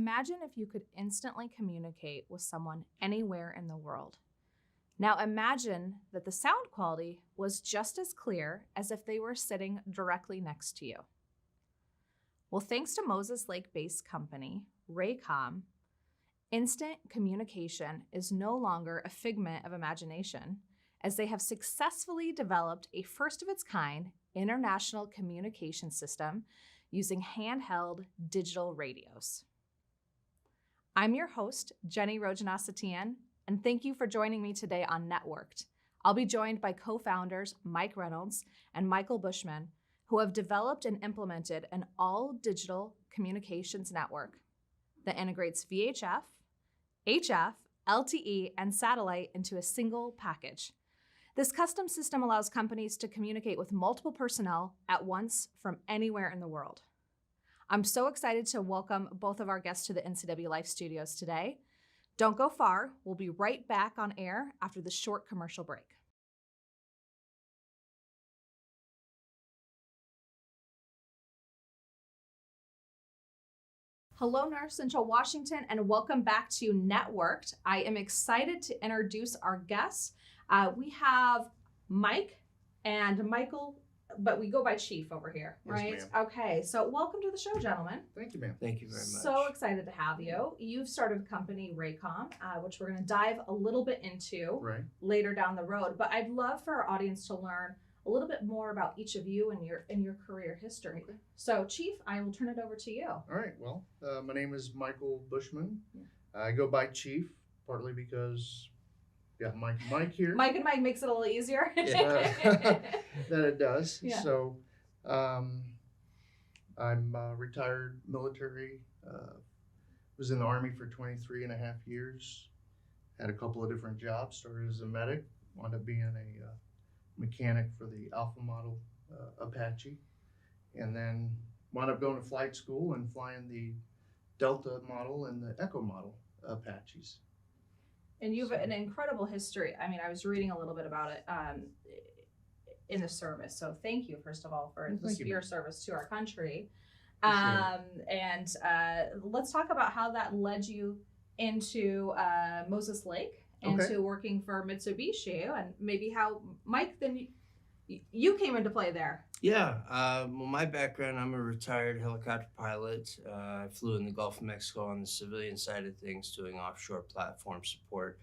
Imagine if you could instantly communicate with someone anywhere in the world. Now imagine that the sound quality was just as clear as if they were sitting directly next to you. Well, thanks to Moses Lake-based company, ReyComm, instant communication is no longer a figment of imagination, as they have successfully developed a first-of-its-kind international communication system using handheld digital radios. I'm your host, Jenny Rojanasatian, and thank you for joining me today on Networked. I'll be joined by co-founders Mike Reynolds and Michael Buschman, who have developed and implemented an all-digital communications network that integrates VHF, HF, LTE, and satellite into a single package. This custom system allows companies to communicate with multiple personnel at once from anywhere in the world. I'm so excited to welcome both of our guests to the NCW Life Studios today. Don't go far. We'll be right back on air after the short commercial break. Hello, North Central Washington, and welcome back to Networked. I am excited to introduce our guests. We have Mike and Michael, but we go by Chief over here, right? Yes, ma'am. Okay, so welcome to the show, gentlemen. Thank you, ma'am. Thank you very much. So excited to have you. You've started a company, ReyComm, which we're going to dive a little bit into later down the road. But I'd love for our audience to learn a little bit more about each of you and your career history. Okay. So, Chief, I will turn it over to you. All right. Well, my name is Michael Buschman. Yeah. I go by Chief, partly because Mike here. Mike and Mike makes it a little easier. That it does. Yeah. So, I'm retired military. Was in the Army for 23 and a half years. Had a couple of different jobs. Started as a medic. Wound up being a mechanic for the Alpha model Apache. And then wound up going to flight school and flying the Delta model and the Echo model Apaches. And you have an incredible history. I mean, I was reading a little bit about it in the service. So thank you, first of all, for your service to our country. And let's talk about how that led you into Moses Lake, into working for Mitsubishi, and maybe how, Mike, then you came into play there. Yeah, well, my background, I'm a retired helicopter pilot. I flew in the Gulf of Mexico on the civilian side of things, doing offshore platform support.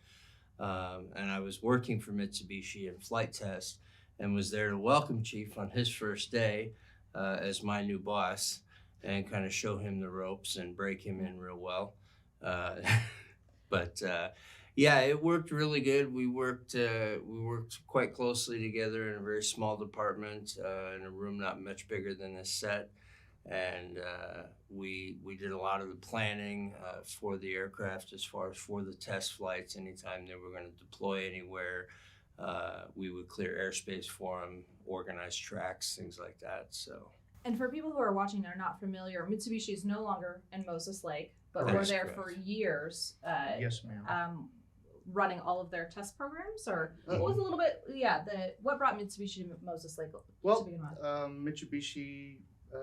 And I was working for Mitsubishi in flight test and was there to welcome Chief on his first day as my new boss and kind of show him the ropes and break him in real well. Yeah, it worked really good. We worked quite closely together in a very small department, in a room not much bigger than this set, and we did a lot of the planning for the aircraft as far as for the test flights. Anytime they were going to deploy anywhere, we would clear airspace for them, organize tracks, things like that. So. And for people who are watching and are not familiar, Mitsubishi is no longer in Moses Lake, but were there for years. Yes, ma'am. Running all of their test programs, or what was a little bit, what brought Mitsubishi to Moses Lake? Well, Mitsubishi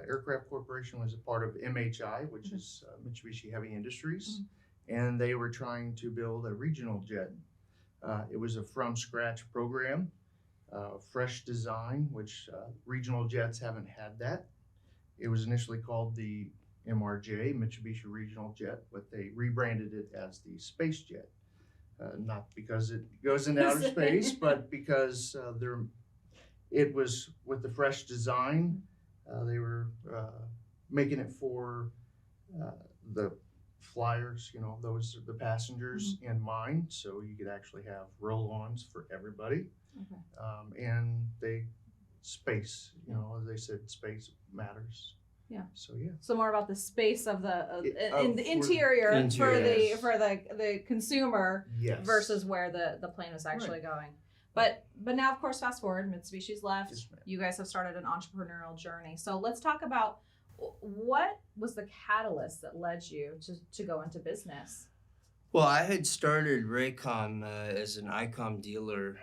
Aircraft Corporation was a part of MHI, which is Mitsubishi Heavy Industries, and they were trying to build a regional jet. It was a from-scratch program, fresh design, which regional jets haven't had that. It was initially called the MRJ, Mitsubishi Regional Jet, but they rebranded it as the Space Jet. Not because it goes into outer space, but because it was with the fresh design. They were making it for the flyers, the passengers in mind, so you could actually have roll-ons for everybody. And space, as they said, space matters. Yeah. So yeah. So more about the space of the interior for the consumer versus where the plane was actually going. But now, of course, fast forward, Mitsubishi's left. Yes, you guys have started an entrepreneurial journey. So let's talk about what was the catalyst that led you to go into business. Well, I had started ReyComm as an ICOM dealer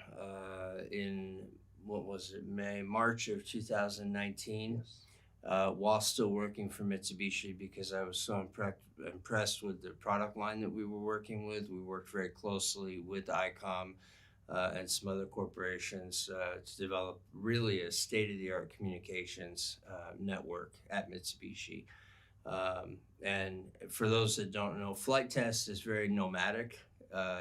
in March of 2019. Yes. while still working for Mitsubishi because I was so impressed with the product line that we were working with. We worked very closely with ICOM and some other corporations to develop really a state-of-the-art communications network at Mitsubishi. And for those that don't know, flight test is very nomadic.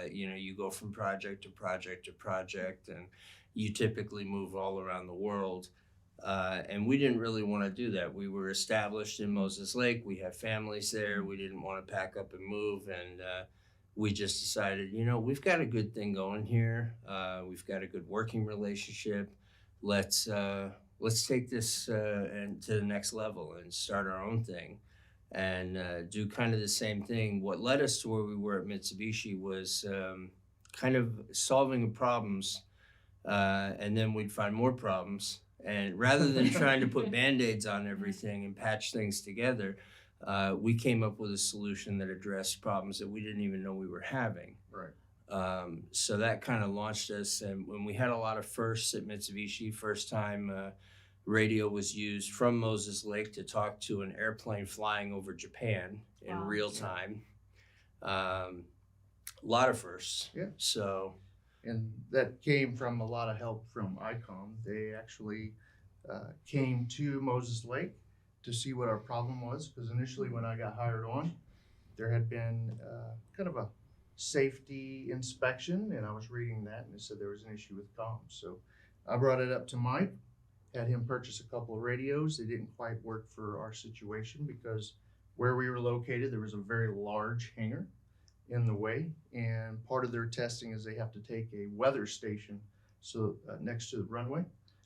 You go from project to project to project, and you typically move all around the world. And we didn't really want to do that. We were established in Moses Lake. We have families there. We didn't want to pack up and move. And we just decided, we've got a good thing going here. We've got a good working relationship. Let's take this and to the next level and start our own thing and do kind of the same thing. What led us to where we were at Mitsubishi was kind of solving problems, and then we'd find more problems. And rather than trying to put Band-Aids on everything and patch things together, we came up with a solution that addressed problems that we didn't even know we were having. Right. So that kind of launched us. And when we had a lot of firsts at Mitsubishi, first time radio was used from Moses Lake to talk to an airplane flying over Japan in real time. A lot of firsts. Yeah. So. And that came from a lot of help from ICOM. They actually came to Moses Lake to see what our problem was, because initially when I got hired on, there had been kind of a safety inspection, and I was reading that, and it said there was an issue with comms. So I brought it up to Mike, had him purchase a couple of radios. They didn't quite work for our situation because where we were located, there was a very large hangar in the way, and part of their testing is they have to take a weather station next to the runway,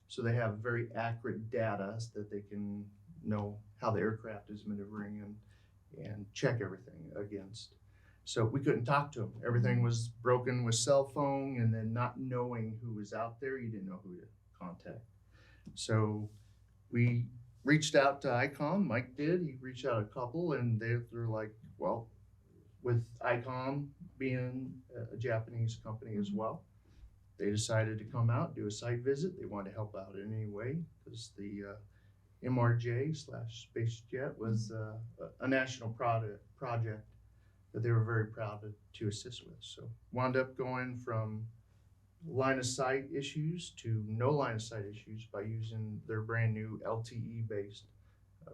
so they have very accurate data that they can know how the aircraft is maneuvering and check everything against. So we couldn't talk to them. Everything was broken with cell phone, and then not knowing who was out there, you didn't know who to contact. So we reached out to ICOM. Mike did. He reached out a couple, and they're like, well, with ICOM being a Japanese company as well, they decided to come out, do a site visit. They wanted to help out in any way because the MRJ/Space Jet was a national project that they were very proud to assist with. So wound up going from line of sight issues to no line of sight issues by using their brand new LTE based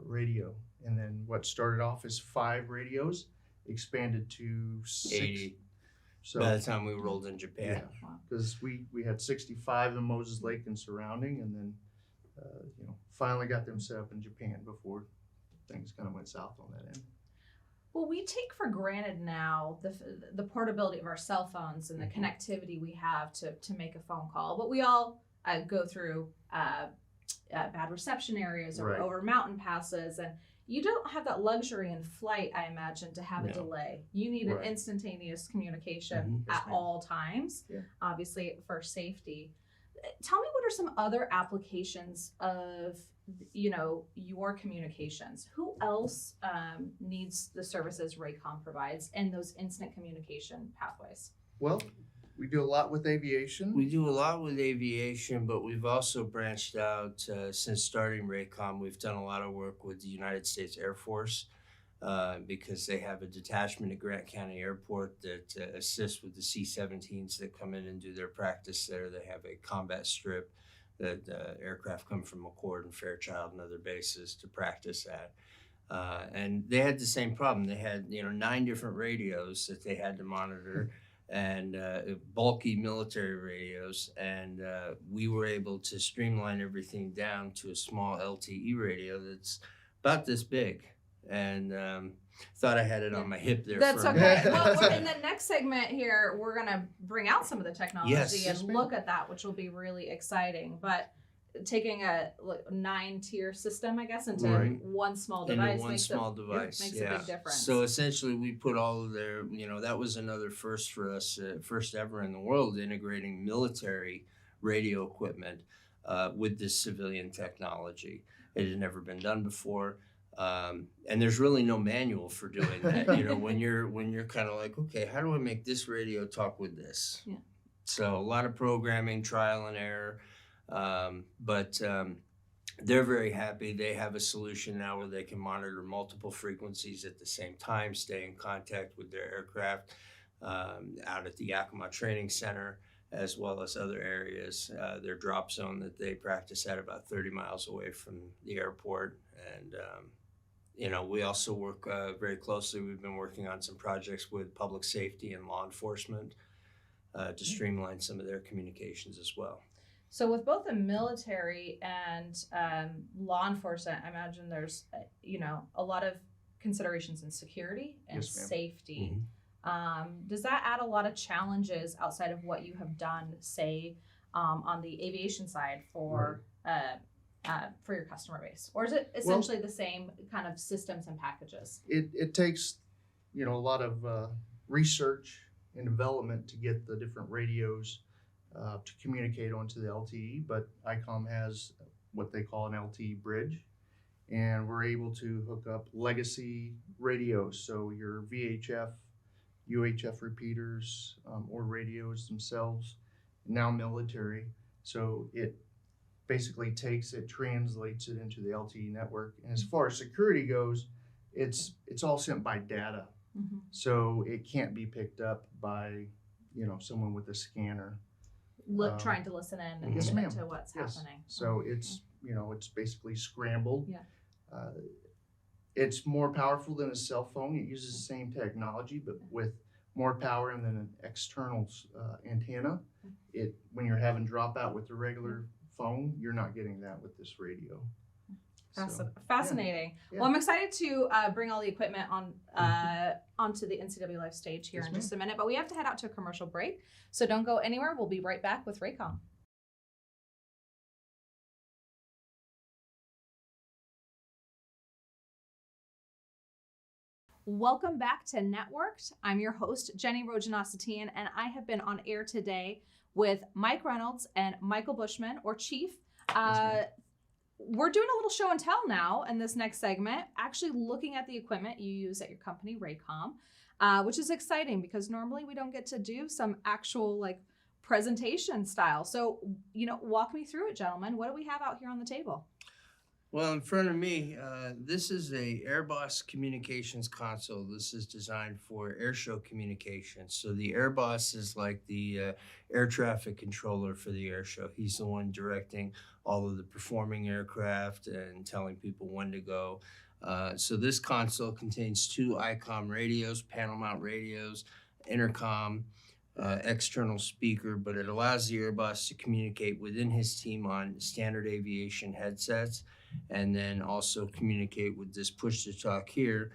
radio. And then what started off as 5 radios expanded to 80. So By the time we rolled in Japan. because we had 65 in Moses Lake and surrounding, and then finally got them set up in Japan before things kind of went south on that end. Well, we take for granted now the portability of our cell phones and the connectivity we have to make a phone call, but we all go through bad reception areas or Right. over mountain passes, and you don't have that luxury in flight, I imagine, to have a delay. You need an Right. instantaneous communication Yes, at ma'am. all times, Yeah. obviously for safety. Tell me, what are some other applications of your communications? Who else needs the services ReyComm provides and those instant communication pathways? Well, we do a lot with aviation. We do a lot with aviation, but we've also branched out since starting ReyComm. We've done a lot of work with the United States Air Force because they have a detachment at Grant County Airport that assists with the C-17s that come in and do their practice there. They have a combat strip that aircraft come from McCord and Fairchild and other bases to practice at. And they had the same problem. They had 9 different radios that they had to monitor, and bulky military radios, and we were able to streamline everything down to a small LTE radio that's about this big, and thought I had it on my hip there. That's for a okay. minute. Well, in the next segment here, we're going to bring out some of the technology Yes. and look at that, which will be really exciting. But taking a 9-tier system, I guess, into Right. one small Into device one makes small a device, makes yeah. a big difference. So essentially, we put all of their, that was another first for us, first ever in the world, integrating military radio equipment with this civilian technology. It had never been done before, and there's really no manual for doing that. When you're kind of like, okay, how do I make this radio talk with this? Yeah. So a lot of programming, trial and error. But they're very happy. They have a solution now where they can monitor multiple frequencies at the same time, stay in contact with their aircraft out at the Yakima Training Center, as well as other areas. Their drop zone that they practice at about 30 miles away from the airport. And, we also work very closely. We've been working on some projects with public safety and law enforcement to streamline some of their communications as well. So with both the military and law enforcement, I imagine there's, a lot of considerations in security and Yes, ma'am. safety. Does that add a lot of challenges outside of what you have done, say, on the aviation side for your customer base? Or is it essentially the same kind of systems and packages? It takes, a lot of research and development to get the different radios to communicate onto the LTE, but ICOM has what they call an LTE bridge, and we're able to hook up legacy radios, so your VHF, UHF repeaters, or radios themselves, now military. So it basically translates it into the LTE network. And as far as security goes, it's all sent by data. Mm-hmm. So it can't be picked up by, someone with a scanner. Trying to listen in Yes, ma'am. to what's Yes. happening. So it's, it's basically scrambled. Yeah. It's more powerful than a cell phone. It uses the same technology, but with more power than an external antenna. When you're having dropout with the regular phone, you're not getting that with this radio. Fascinating. Yeah. Well, I'm excited to bring all the equipment onto the NCW Live stage here in just a minute, but we have to head out to a commercial break. So don't go anywhere. We'll be right back with ReyComm. Welcome back to Networked. I'm your host, Jenny Rojanasatian, and I have been on air today with Mike Reynolds and Michael Buschman, or Chief. We're doing a little show and tell now in this next segment, actually looking at the equipment you use at your company, ReyComm, which is exciting because normally we don't get to do some actual presentation style. So, walk me through it, gentlemen. What do we have out here on the table? Well, in front of me, this is a Airboss communications console. This is designed for airshow communications. So the Airboss is like the air traffic controller for the airshow. He's the one directing all of the performing aircraft and telling people when to go. So this console contains 2 ICOM radios, panel mount radios, intercom, external speaker, but it allows the Airboss to communicate within his team on standard aviation headsets, and then also communicate with this push-to-talk here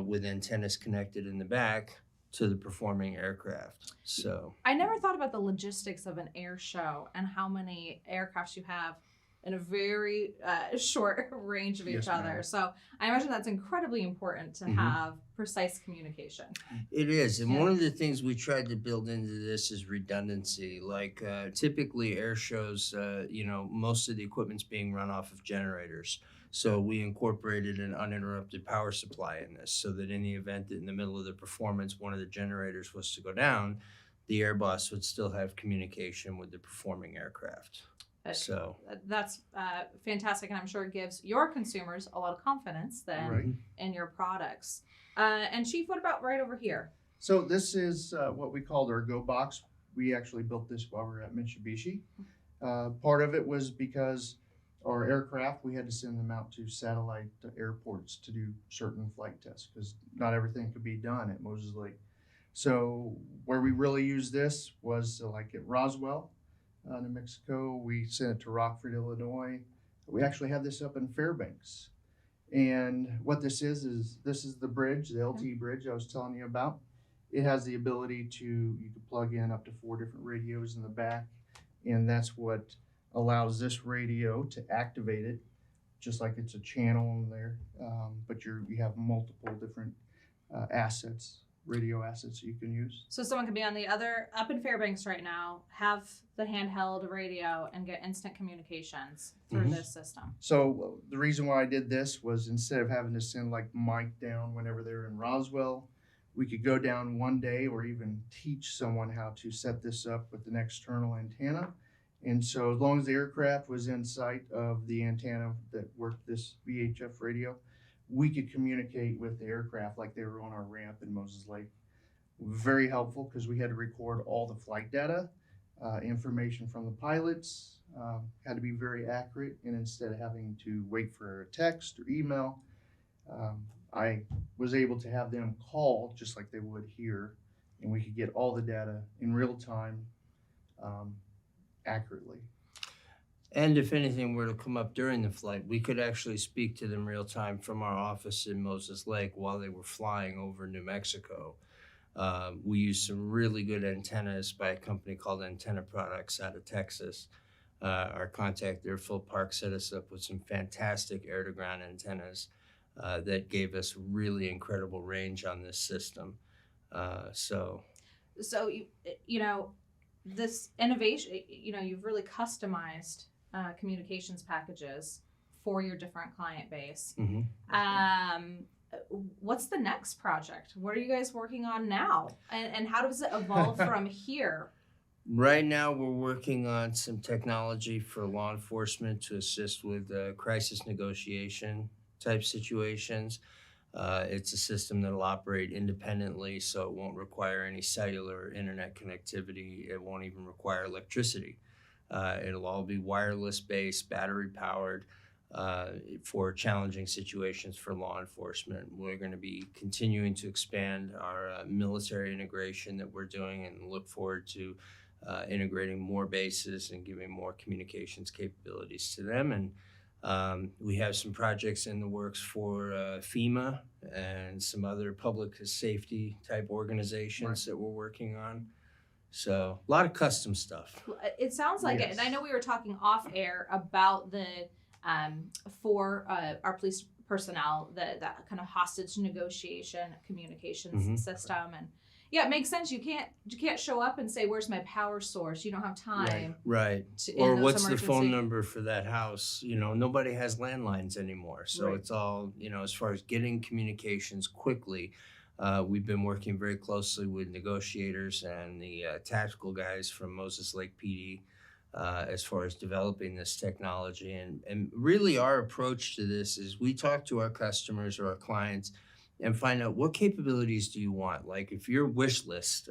with antennas connected in the back to the performing aircraft. So I never thought about the logistics of an air show and how many aircrafts you have in a very short range of each other. Ma'am. So I imagine that's incredibly important to have precise communication. it is, and one of the things we tried to build into this is redundancy. Like typically air shows, most of the equipment's being run off of generators. So we incorporated an uninterrupted power supply in this, so that in the event that in the middle of the performance one of the generators was to go down, the Airboss would still have communication with the performing aircraft. So That's fantastic, and I'm sure it gives your consumers a lot of confidence then in your products. And Chief, what about right over here? So this is what we called our Go Box. We actually built this while we were at Mitsubishi. Part of it was because our aircraft, we had to send them out to satellite airports to do certain flight tests because not everything could be done at Moses Lake. So where we really used this was like at Roswell, New Mexico. We sent it to Rockford, Illinois. We actually have this up in Fairbanks. And what this is the bridge, the LTE bridge I was telling you about. It has the ability you can plug in up to 4 different radios in the back. And that's what allows this radio to activate it, just like it's a channel in there. But you have multiple different radio assets you can use. So someone could be up in Fairbanks right now, have the handheld radio and get instant communications through this system. So the reason why I did this was instead of having to send like Mike down whenever they're in Roswell, we could go down one day or even teach someone how to set this up with an external antenna And so as long as the aircraft was in sight of the antenna that worked this VHF radio, we could communicate with the aircraft like they were on our ramp in Moses Lake. Very helpful because we had to record all the flight data, information from the pilots, had to be very accurate. And instead of having to wait for a text or email, I was able to have them call just like they would here, and we could get all the data in real time, accurately. And if anything were to come up during the flight, we could actually speak to them real time from our office in Moses Lake while they were flying over New Mexico. We used some really good antennas by a company called Antenna Products out of Texas. Our contact there, Phil Park, set us up with some fantastic air-to-ground antennas that gave us really incredible range on this system. So you know, this innovation, you know, you've really customized communications packages for your different client base. What's the next project? What are you guys working on now? And how does it evolve from here? Right now, we're working on some technology for law enforcement to assist with crisis negotiation type situations. It's a system that'll operate independently, so it won't require any cellular or internet connectivity. It won't even require electricity. It'll all be wireless based, battery powered for challenging situations for law enforcement. We're going to be continuing to expand our military integration that we're doing and look forward to integrating more bases and giving more communications capabilities to them. And we have some projects in the works for FEMA and some other public safety type organizations that we're working on. So a lot of custom stuff. It sounds like it. And I know we were talking off air about the for our police personnel, that kind of hostage negotiation communications system. And yeah, it makes sense. You can't show up and say, "Where's my power source?" You don't have time. Right. Or what's the phone number for that house? You know, nobody has landlines anymore. So it's all, you know, as far as getting communications quickly, we've been working very closely with negotiators and the tactical guys from Moses Lake PD as far as developing this technology. And really our approach to this is we talk to our customers or our clients and find out what capabilities do you want. Like if your wish list,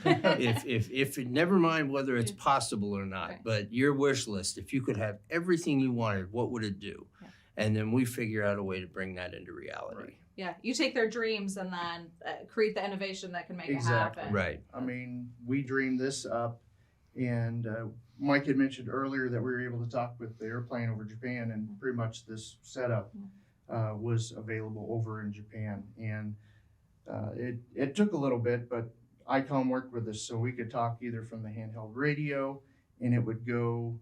if never mind whether it's possible or not, but your wish list, if you could have everything you wanted, what would it do? Yeah. And then we figure out a way to bring that into reality. Yeah, you take their dreams and then create the innovation that can make it happen. Right. I mean, we dreamed this up, and Mike had mentioned earlier that we were able to talk with the airplane over Japan, and pretty much this setup was available over in Japan. And it took a little bit, but ICOM worked with us so we could talk either from the handheld radio, and it would go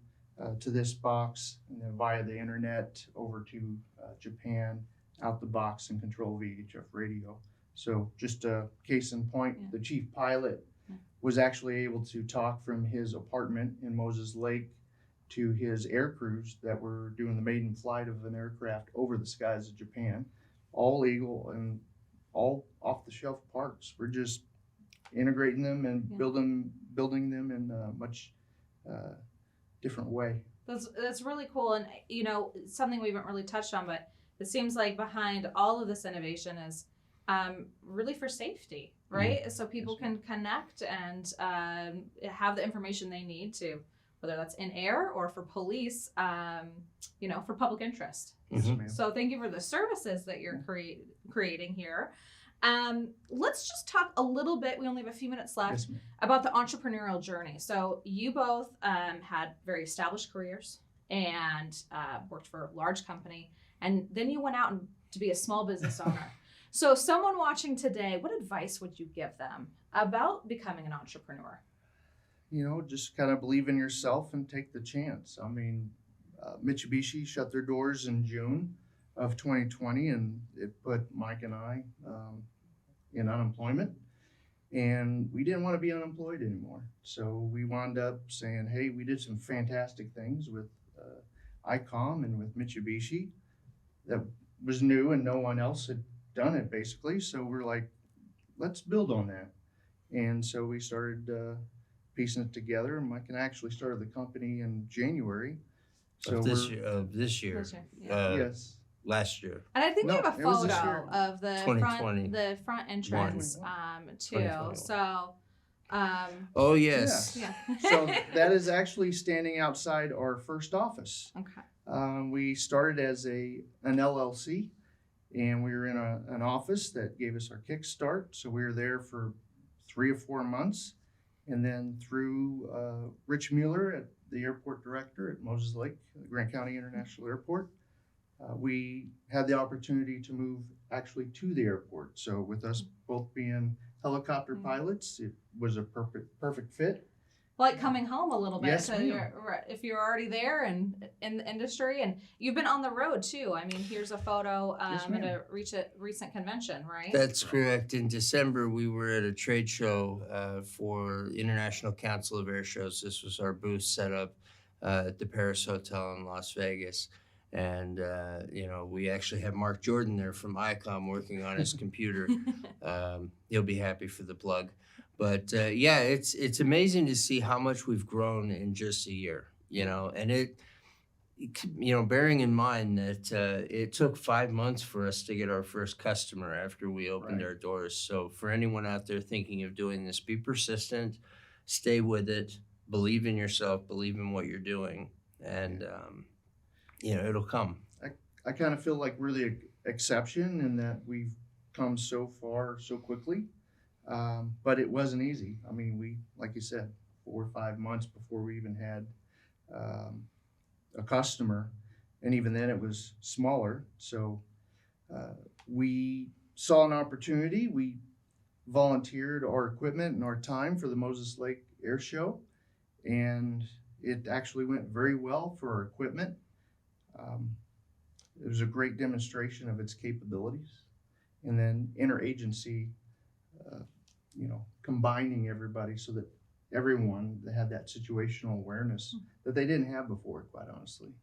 to this box, and then via the internet over to Japan, out the box, and control VHF radio. So just a case in point, the chief pilot was actually able to talk from his apartment in Moses Lake to his air crews that were doing the maiden flight of an aircraft over the skies of Japan, all legal and all off-the-shelf parts. We're just integrating them and building them in a much different way. That's really cool. And, you know, something we haven't really touched on, but it seems like behind all of this innovation is really for safety, right? So people can connect and have the information they need to, whether that's in air or for police, you know, for public interest. So thank you for the services that you're creating here. Let's just talk a little bit, we only have a few minutes left, about the entrepreneurial journey. So you both had very established careers and worked for a large company, and then you went out to be a small business owner. So someone watching today, what advice would you give them about becoming an entrepreneur? You know, just kind of believe in yourself and take the chance. I mean, Mitsubishi shut their doors in June of 2020, and it put Mike and I in unemployment, and we didn't want to be unemployed anymore. So we wound up saying, hey, we did some fantastic things with ICOM and with Mitsubishi that was new and no one else had done it, basically. So we're like, let's build on that. And so we started piecing it together. And Mike and I actually started the company in January. So Of this we're- year, Yeah. yes. last year. And I think we No, have a it was this photo year. of the 2020. front entrance too. 2021. So Oh yes. yeah. So that is actually standing outside our first office. Okay. We started as an LLC, and we were in an office that gave us our kickstart. So we were there for 3 or 4 months, and then through Rich Mueller, at the airport director at Moses Lake, Grant County International Airport, we had the opportunity to move actually to the airport. So with us both being helicopter pilots, it was a perfect fit. Like coming home a little bit. Yes, so ma'am. if you're already there and in the industry, and you've been on the road too. I mean, here's a photo Yes, at ma'am. a recent convention, right? That's correct. In December, we were at a trade show for International Council of Air Shows. This was our booth set up at the Paris Hotel in Las Vegas. And, we actually had Mark Jordan there from ICOM working on his computer. He'll be happy for the plug. But, it's amazing to see how much we've grown in just a year, and bearing in mind that it took 5 months for us to get our first customer after we opened Right. our doors. So for anyone out there thinking of doing this, be persistent, stay with it, believe in yourself, believe in what you're doing, and it'll come. I kind of feel like we're the exception in that we've come so far so quickly, but it wasn't easy. I mean, we, like you said, 4 or 5 months before we even had a customer, and even then it was smaller. So we saw an opportunity. We volunteered our equipment and our time for the Moses Lake Air Show, and it actually went very well for our equipment. It was a great demonstration of its capabilities, and then interagency, combining everybody so that everyone had that situational awareness that they didn't have before, quite honestly.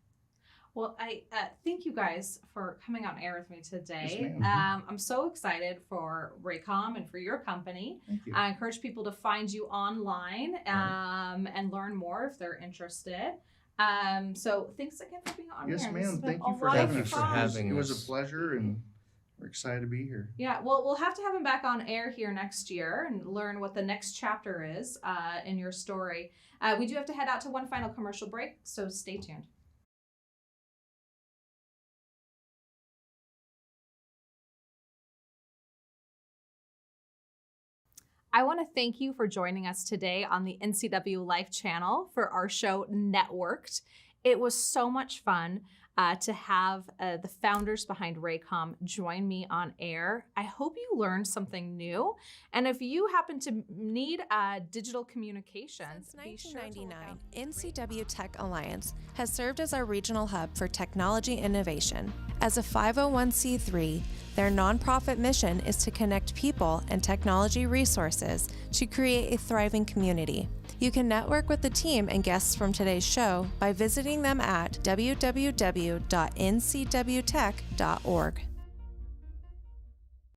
Well, I thank you guys for coming on air with me today. Yes, ma'am. I'm so excited for ReyComm and for your company. Thank you. I encourage people to find you online and learn more if they're interested. So thanks again for being on Yes, here. ma'am. This has been Thank you a for lot of having us. fun. It was a pleasure, and we're excited to be here. Yeah, well, we'll have to have him back on air here next year and learn what the next chapter is in your story. We do have to head out to one final commercial break, so stay tuned. I want to thank you for joining us today on the NCW Life channel for our show Networked. It was so much fun to have the founders behind ReyComm join me on air. I hope you learned something new. And if you happen to need digital communications, Since 1999, NCW Tech Alliance has served as our regional hub for technology innovation. As a 501c3, their nonprofit mission is to connect people and technology resources to create a thriving community. You can network with the team and guests from today's show by visiting them at www.ncwtech.org.